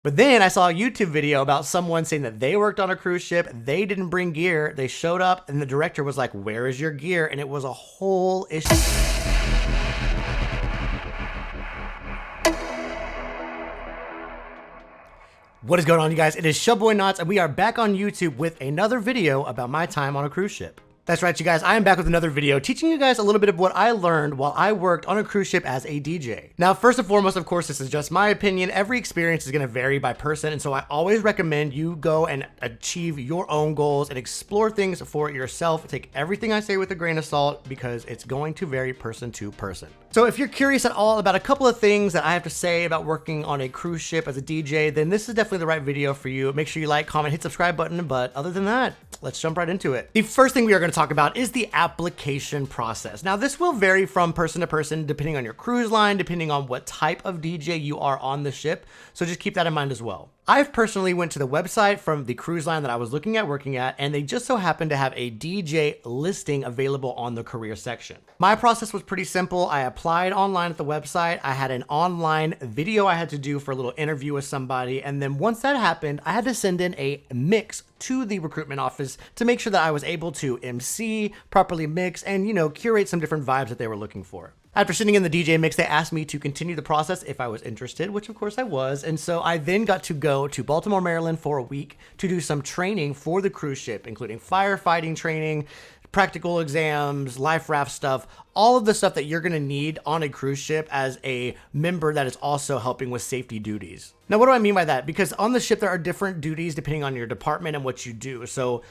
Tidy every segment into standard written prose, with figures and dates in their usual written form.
But then I saw a YouTube video about someone saying that they worked on a cruise ship, they didn't bring gear, they showed up, and the director was like, "Where is your gear?" And it was a whole issue. What is going on, you guys? It is Showboy KNOTZ, and we are back on YouTube with another video about my time on a cruise ship. That's right, you guys, I am back with another video teaching you guys a little bit of what I learned while I worked on a cruise ship as a DJ. Now, first and foremost, of course, this is just my opinion. Every experience is going to vary by person, and so I always recommend you go and achieve your own goals and explore things for yourself. Take everything I say with a grain of salt because it's going to vary person to person. So if you're curious at all about a couple of things that I have to say about working on a cruise ship as a DJ, then this is definitely the right video for you. Make sure you like, comment, hit subscribe button, but other than that, let's jump right into it. The first thing we are going to talk about is the application process. Now, this will vary from person to person depending on your cruise line, depending on what type of DJ you are on the ship, so just keep that in mind as well. I've personally went to the website from the cruise line that I was looking at working at, and they just so happened to have a DJ listing available on the career section. My process was pretty simple. I applied online at the website. I had an online video I had to do for a little interview with somebody, and then once that happened, I had to send in a mix to the recruitment office to make sure that I was able to MC, properly mix, and, curate some different vibes that they were looking for. After sending in the DJ mix, they asked me to continue the process if I was interested, which of course I was. And so I then got to go to Baltimore, Maryland for a week to do some training for the cruise ship, including firefighting training, practical exams, life raft stuff, all of the stuff that you're going to need on a cruise ship as a member that is also helping with safety duties. Now, what do I mean by that? Because on the ship, there are different duties depending on your department and what you do. So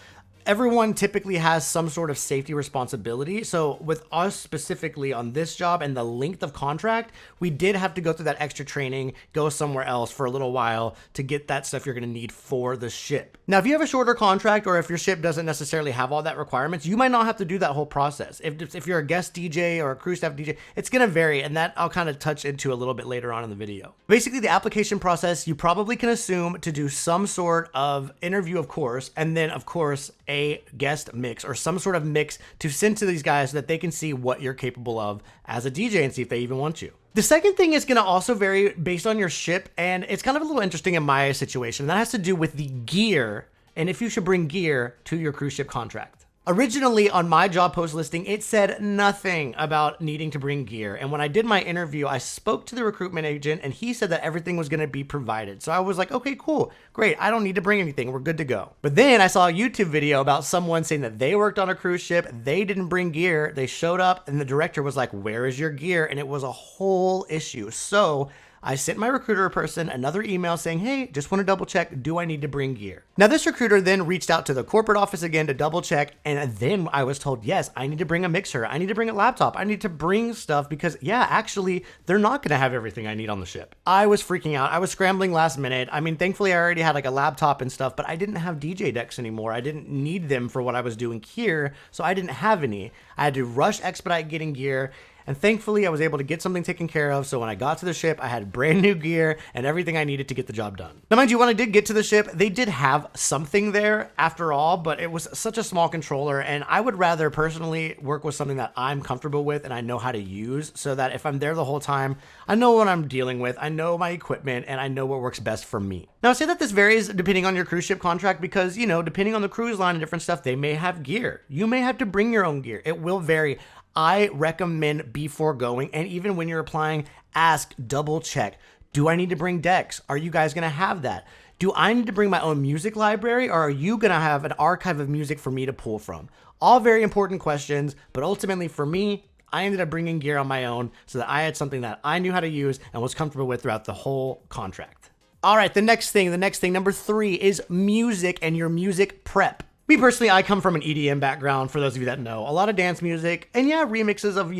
everyone typically has some sort of safety responsibility. So with us specifically on this job and the length of contract, we did have to go through that extra training, go somewhere else for a little while to get that stuff you're going to need for the ship. Now, if you have a shorter contract or if your ship doesn't necessarily have all that requirements, you might not have to do that whole process. If you're a guest DJ or a cruise staff DJ, it's going to vary, and that I'll kind of touch into a little bit later on in the video. Basically, the application process, you probably can assume to do some sort of interview, of course, and then, of course, a guest mix or some sort of mix to send to these guys so that they can see what you're capable of as a DJ and see if they even want you. The second thing is going to also vary based on your ship, and it's kind of a little interesting in my situation. That has to do with the gear and if you should bring gear to your cruise ship contract. Originally on my job post listing, it said nothing about needing to bring gear. And when I did my interview, I spoke to the recruitment agent and he said that everything was going to be provided. So I was like, okay, cool, great. I don't need to bring anything. We're good to go. But then I saw a YouTube video about someone saying that they worked on a cruise ship. They didn't bring gear. They showed up and the director was like, "Where is your gear?" And it was a whole issue. So I sent my recruiter person another email saying, "Hey, just want to double check, do I need to bring gear?" Now, this recruiter then reached out to the corporate office again to double check, and then I was told, yes, I need to bring a mixer, I need to bring a laptop, I need to bring stuff because, yeah, actually, they're not going to have everything I need on the ship. I was freaking out. I was scrambling last minute. I mean, thankfully, I already had like a laptop and stuff, but I didn't have DJ decks anymore. I didn't need them for what I was doing here, so I didn't have any. I had to rush expedite getting gear. And thankfully, I was able to get something taken care of. So when I got to the ship, I had brand new gear and everything I needed to get the job done. Now, mind you, when I did get to the ship, they did have something there after all, but it was such a small controller. And I would rather personally work with something that I'm comfortable with and I know how to use so that if I'm there the whole time, I know what I'm dealing with. I know my equipment and I know what works best for me. Now, I say that this varies depending on your cruise ship contract because, depending on the cruise line and different stuff, they may have gear. You may have to bring your own gear. It will vary. I recommend before going, and even when you're applying, ask, double check. Do I need to bring decks? Are you guys going to have that? Do I need to bring my own music library, or are you going to have an archive of music for me to pull from? All very important questions, but ultimately for me, I ended up bringing gear on my own so that I had something that I knew how to use and was comfortable with throughout the whole contract. All right, the next thing, number 3 is music and your music prep. Me personally, I come from an EDM background, for those of you that know. A lot of dance music, and yeah, remixes of,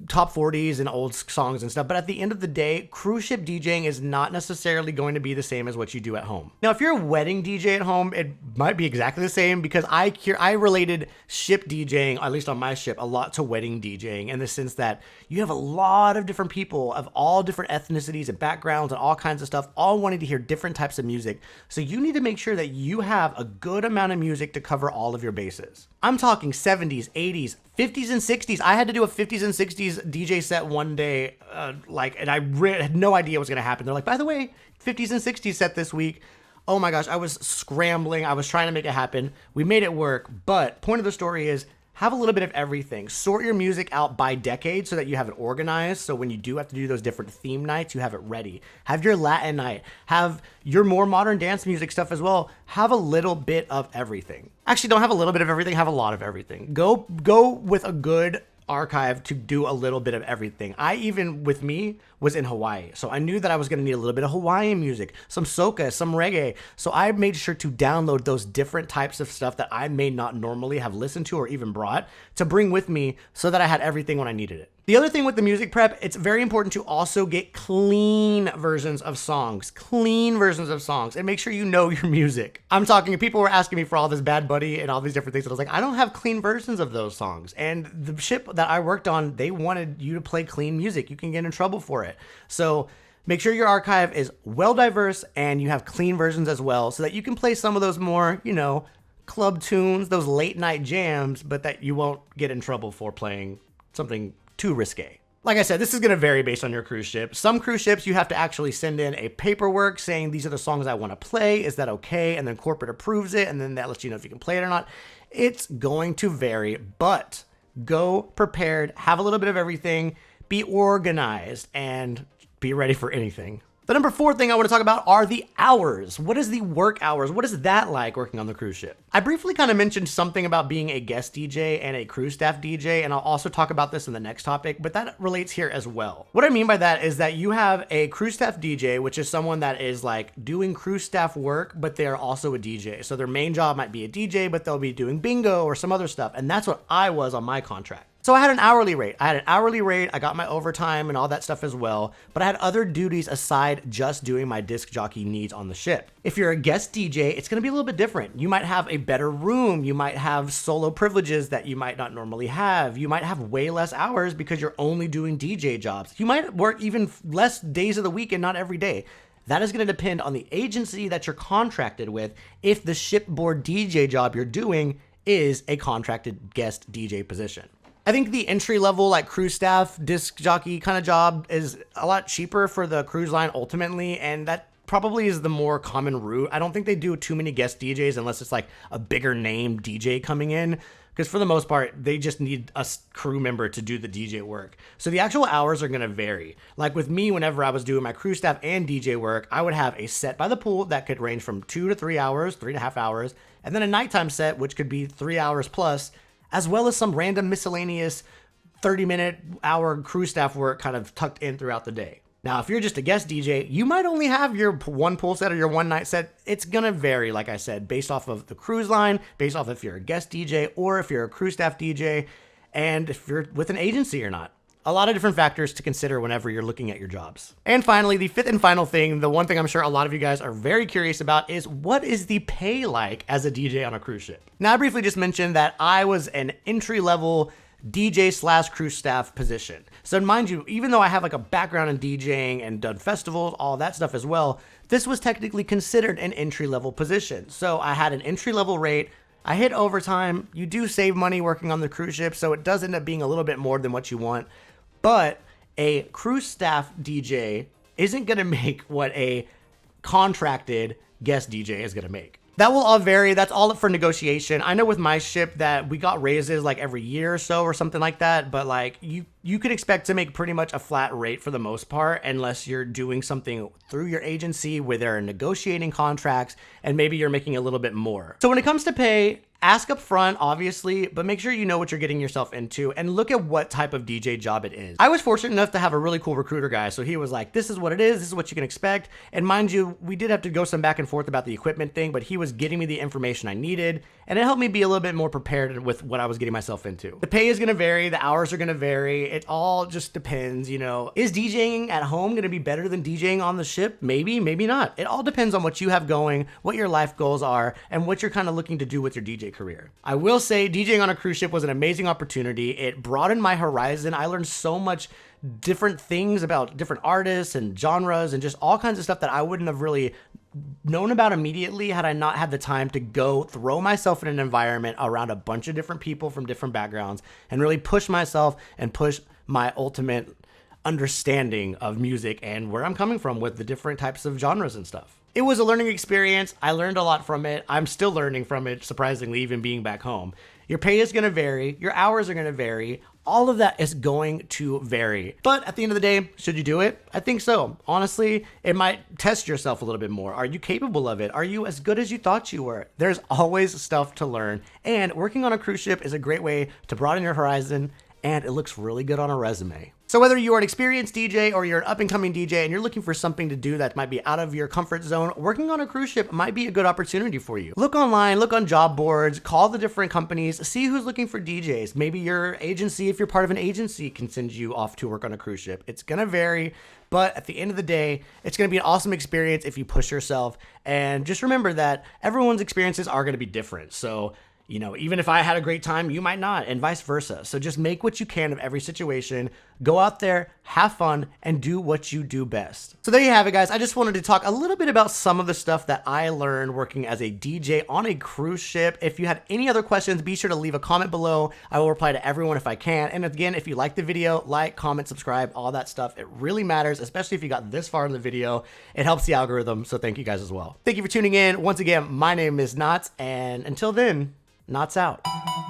top 40s and old songs and stuff. But at the end of the day, cruise ship DJing is not necessarily going to be the same as what you do at home. Now, if you're a wedding DJ at home, it might be exactly the same because I related ship DJing, at least on my ship, a lot to wedding DJing in the sense that you have a lot of different people of all different ethnicities and backgrounds and all kinds of stuff, all wanting to hear different types of music. So you need to make sure that you have a good amount of music to cover all of your bases. I'm talking 70s, 80s, 50s, and 60s. I had to do a 50s and 60s DJ set one day, and I had no idea what was going to happen. They're like, by the way, 50s and 60s set this week. Oh my gosh, I was scrambling. I was trying to make it happen. We made it work, but point of the story is have a little bit of everything. Sort your music out by decade so that you have it organized. So when you do have to do those different theme nights, you have it ready. Have your Latin night. Have your more modern dance music stuff as well. Have a little bit of everything. Actually, don't have a little bit of everything. Have a lot of everything. Go with a good archive to do a little bit of everything. I even, with me, was in Hawaii. So I knew that I was going to need a little bit of Hawaiian music, some soca, some reggae. So I made sure to download those different types of stuff that I may not normally have listened to or even brought to bring with me so that I had everything when I needed it. The other thing with the music prep, it's very important to also get clean versions of songs. Clean versions of songs. And make sure you know your music. I'm talking, people were asking me for all this Bad Buddy and all these different things. And I was like, I don't have clean versions of those songs. And the ship that I worked on, they wanted you to play clean music. You can get in trouble for it. So make sure your archive is well diverse and you have clean versions as well so that you can play some of those more, club tunes, those late night jams, but that you won't get in trouble for playing something too risque. Like I said, this is going to vary based on your cruise ship. Some cruise ships, you have to actually send in a paperwork saying these are the songs I want to play. Is that okay? And then corporate approves it, and then that lets you know if you can play it or not. It's going to vary, but go prepared, have a little bit of everything, be organized, and be ready for anything. The number 4 thing I want to talk about are the hours. What is the work hours? What is that like working on the cruise ship? I briefly kind of mentioned something about being a guest DJ and a cruise staff DJ, and I'll also talk about this in the next topic, but that relates here as well. What I mean by that is that you have a cruise staff DJ, which is someone that is like doing cruise staff work, but they're also a DJ. So their main job might be a DJ, but they'll be doing bingo or some other stuff. And that's what I was on my contract. So I had an hourly rate. I got my overtime and all that stuff as well, but I had other duties aside just doing my disc jockey needs on the ship. If you're a guest DJ, it's gonna be a little bit different. You might have a better room. You might have solo privileges that you might not normally have. You might have way less hours because you're only doing DJ jobs. You might work even less days of the week and not every day. That is going to depend on the agency that you're contracted with if the shipboard DJ job you're doing is a contracted guest DJ position. I think the entry level, like cruise staff, disc jockey kind of job is a lot cheaper for the cruise line ultimately, and that probably is the more common route. I don't think they do too many guest DJs unless it's like a bigger name DJ coming in, because for the most part, they just need a crew member to do the DJ work. So the actual hours are going to vary. Like with me, whenever I was doing my cruise staff and DJ work, I would have a set by the pool that could range from 2 to 3 hours, 3.5 hours, and then a nighttime set, which could be 3 hours plus, as well as some random miscellaneous 30-minute hour cruise staff work kind of tucked in throughout the day. Now, if you're just a guest DJ, you might only have your one pool set or your one night set. It's going to vary, like I said, based off of the cruise line, based off if you're a guest DJ or if you're a cruise staff DJ, and if you're with an agency or not. A lot of different factors to consider whenever you're looking at your jobs. And finally, the 5th and final thing, the one thing I'm sure a lot of you guys are very curious about is what is the pay like as a DJ on a cruise ship? Now, I briefly just mentioned that I was an entry-level DJ / cruise staff position. So mind you, even though I have like a background in DJing and done festivals, all that stuff as well, this was technically considered an entry-level position. So I had an entry-level rate. I hit overtime. You do save money working on the cruise ship, so it does end up being a little bit more than what you want. But a cruise staff DJ isn't going to make what a contracted guest DJ is going to make. That will all vary. That's all up for negotiation. I know with my ship that we got raises like every year or so or something like that, but like you could expect to make pretty much a flat rate for the most part unless you're doing something through your agency where they're negotiating contracts and maybe you're making a little bit more. So when it comes to pay, ask up front, obviously, but make sure you know what you're getting yourself into and look at what type of DJ job it is. I was fortunate enough to have a really cool recruiter guy. So he was like, this is what it is. This is what you can expect. And mind you, we did have to go some back and forth about the equipment thing, but he was getting me the information I needed. And it helped me be a little bit more prepared with what I was getting myself into. The pay is going to vary. The hours are going to vary. It all just depends, you know. Is DJing at home going to be better than DJing on the ship? Maybe, maybe not. It all depends on what you have going, what your life goals are, and what you're kind of looking to do with your DJ career. I will say DJing on a cruise ship was an amazing opportunity. It broadened my horizon. I learned so much different things about different artists and genres and just all kinds of stuff that I wouldn't have really known about immediately had I not had the time to go throw myself in an environment around a bunch of different people from different backgrounds and really push myself and push my ultimate understanding of music and where I'm coming from with the different types of genres and stuff. It was a learning experience. I learned a lot from it. I'm still learning from it, surprisingly, even being back home. Your pay is going to vary. Your hours are going to vary. All of that is going to vary. But at the end of the day, should you do it? I think so. Honestly, it might test yourself a little bit more. Are you capable of it? Are you as good as you thought you were? There's always stuff to learn. And working on a cruise ship is a great way to broaden your horizon, and it looks really good on a resume. So whether you're an experienced DJ or you're an up-and-coming DJ and you're looking for something to do that might be out of your comfort zone, working on a cruise ship might be a good opportunity for you. Look online, look on job boards, call the different companies, see who's looking for DJs. Maybe your agency, if you're part of an agency, can send you off to work on a cruise ship. It's gonna vary, but at the end of the day, it's gonna be an awesome experience if you push yourself. And just remember that everyone's experiences are gonna be different. So, you know, even if I had a great time, you might not, and vice versa. So just make what you can of every situation. Go out there, have fun, and do what you do best. So there you have it, guys. I just wanted to talk a little bit about some of the stuff that I learned working as a DJ on a cruise ship. If you had any other questions, be sure to leave a comment below. I will reply to everyone if I can. And again, if you like the video, like, comment, subscribe, all that stuff. It really matters, especially if you got this far in the video. It helps the algorithm, so thank you guys as well. Thank you for tuning in. Once again, my name is KNOTZ, and until then, KNOTZ out.